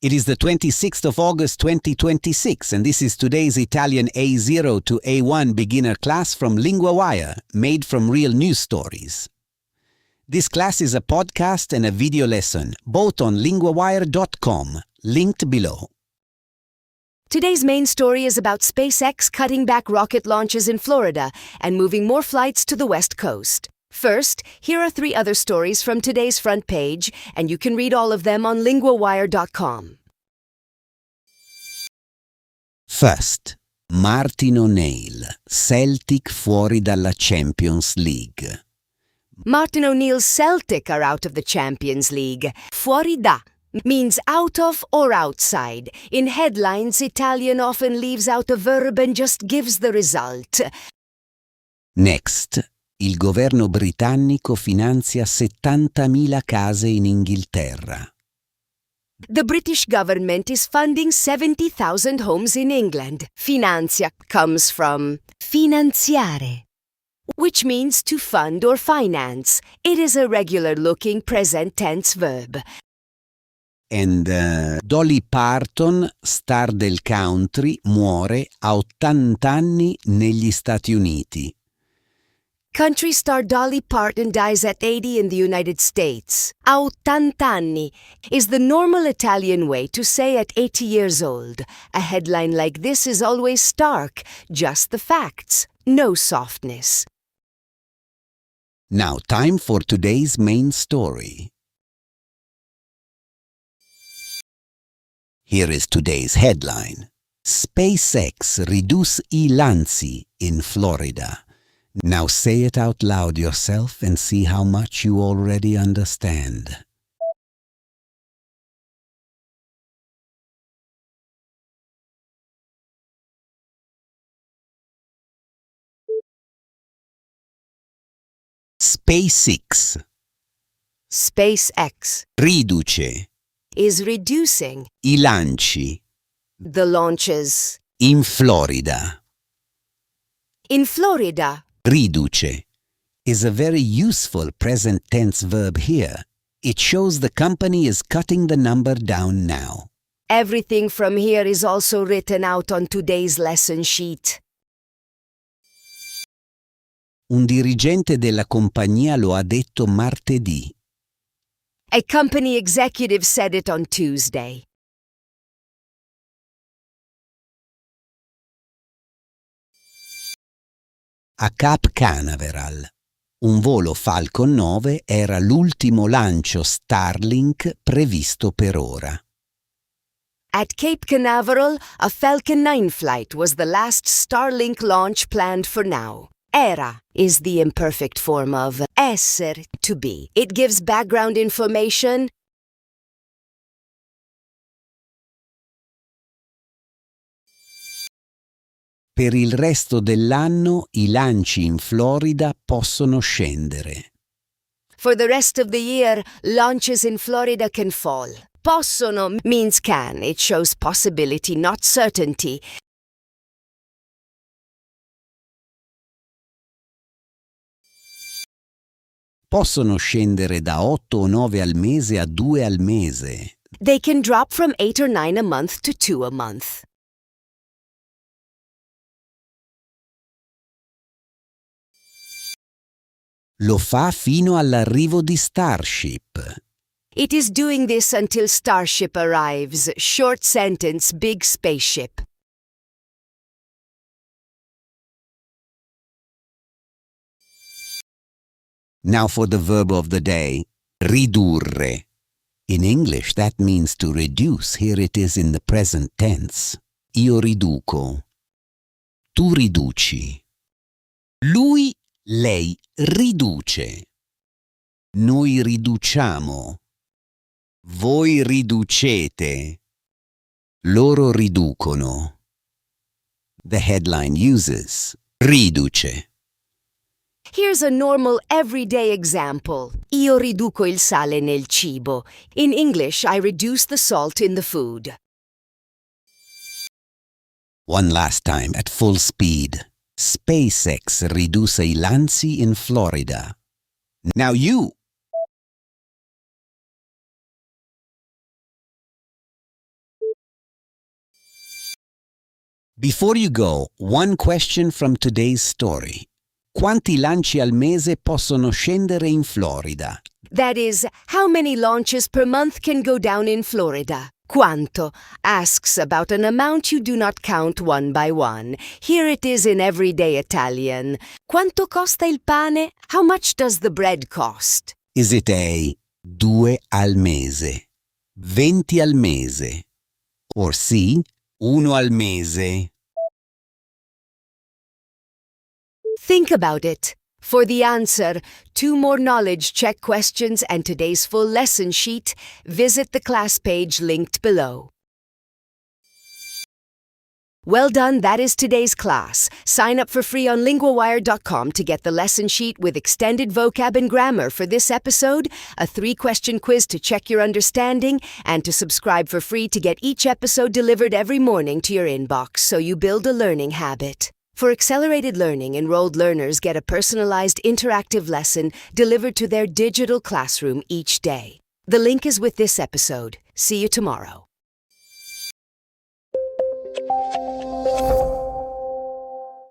It is the 26th of August 2026, and this is today's Italian A0 to A1 beginner class from LinguaWire, made from real news stories. This class is a podcast and a video lesson, both on linguawire.com, linked below. Today's main story is about SpaceX cutting back rocket launches in Florida and moving more flights to the West Coast. First, here are 3 other stories from today's front page, and you can read all of them on linguawire.com. First, Martin O'Neill, Celtic fuori dalla Champions League. Martin O'Neill's Celtic are out of the Champions League. Fuori da means out of or outside. In headlines, Italian often leaves out a verb and just gives the result. Next, il governo britannico finanzia 70.000 case in Inghilterra. The British government is funding 70,000 homes in England. Finanzia comes from finanziare, which means to fund or finance. It is a regular-looking present tense verb. And Dolly Parton, star del country, muore a 80 anni negli Stati Uniti. Country star Dolly Parton dies at 80 in the United States. A 80 anni is the normal Italian way to say at 80 years old. A headline like this is always stark, just the facts, no softness. Now, time for today's main story. Here is today's headline. SpaceX riduce I lanci in Florida. Now say it out loud yourself and see how much you already understand. SpaceX. SpaceX Riduce is reducing I lanci the launches. in Florida. In Florida, Riduce is a very useful present tense verb here. It shows the company is cutting the number down now. everything from here is also written out on today's lesson sheet. Un dirigente della compagnia lo ha detto martedì. A company executive said it on Tuesday. A Cape Canaveral. Un volo Falcon 9 era l'ultimo lancio Starlink previsto per ora. At Cape Canaveral, a Falcon 9 flight was the last Starlink launch planned for now. Era is the imperfect form of essere, to be. It gives background information. Per il resto dell'anno i lanci in Florida possono scendere. For the rest of the year, launches in Florida can fall. Possono means can. It shows possibility, not certainty. Possono scendere da 8 o 9 al mese a 2 al mese. They can drop from 8 or 9 a month to 2 a month. Lo fa fino all'arrivo di Starship. It is doing this until Starship arrives. Short sentence, big spaceship. Now for the verb of the day, ridurre. In English that means to reduce. Here it is in the present tense. Io riduco. Tu riduci. Lui, lei riduce. Noi riduciamo. Voi riducete. Loro riducono. The headline uses riduce. Here's a normal everyday example. Io riduco il sale nel cibo. In English, I reduce the salt in the food. One last time at full speed. SpaceX riduce I lanci in Florida. Now you Before you go, one question from today's story. Quanti lanci al mese possono scendere in Florida? That is, how many launches per month can go down in Florida? Quanto asks about an amount you do not count one by one. Here it is in everyday Italian. Quanto costa il pane? How much does the bread cost? Is it A, 2 al mese, 20 al mese, or C, 1 al mese? Think about it. For the answer, 2 more knowledge check questions and today's full lesson sheet, visit the class page linked below. Well done, that is today's class. Sign up for free on LinguaWire.com to get the lesson sheet with extended vocab and grammar for this episode, a 3-question quiz to check your understanding, and to subscribe for free to get each episode delivered every morning to your inbox so you build a learning habit. For accelerated learning, enrolled learners get a personalized interactive lesson delivered to their digital classroom each day. The link is with this episode. See you tomorrow.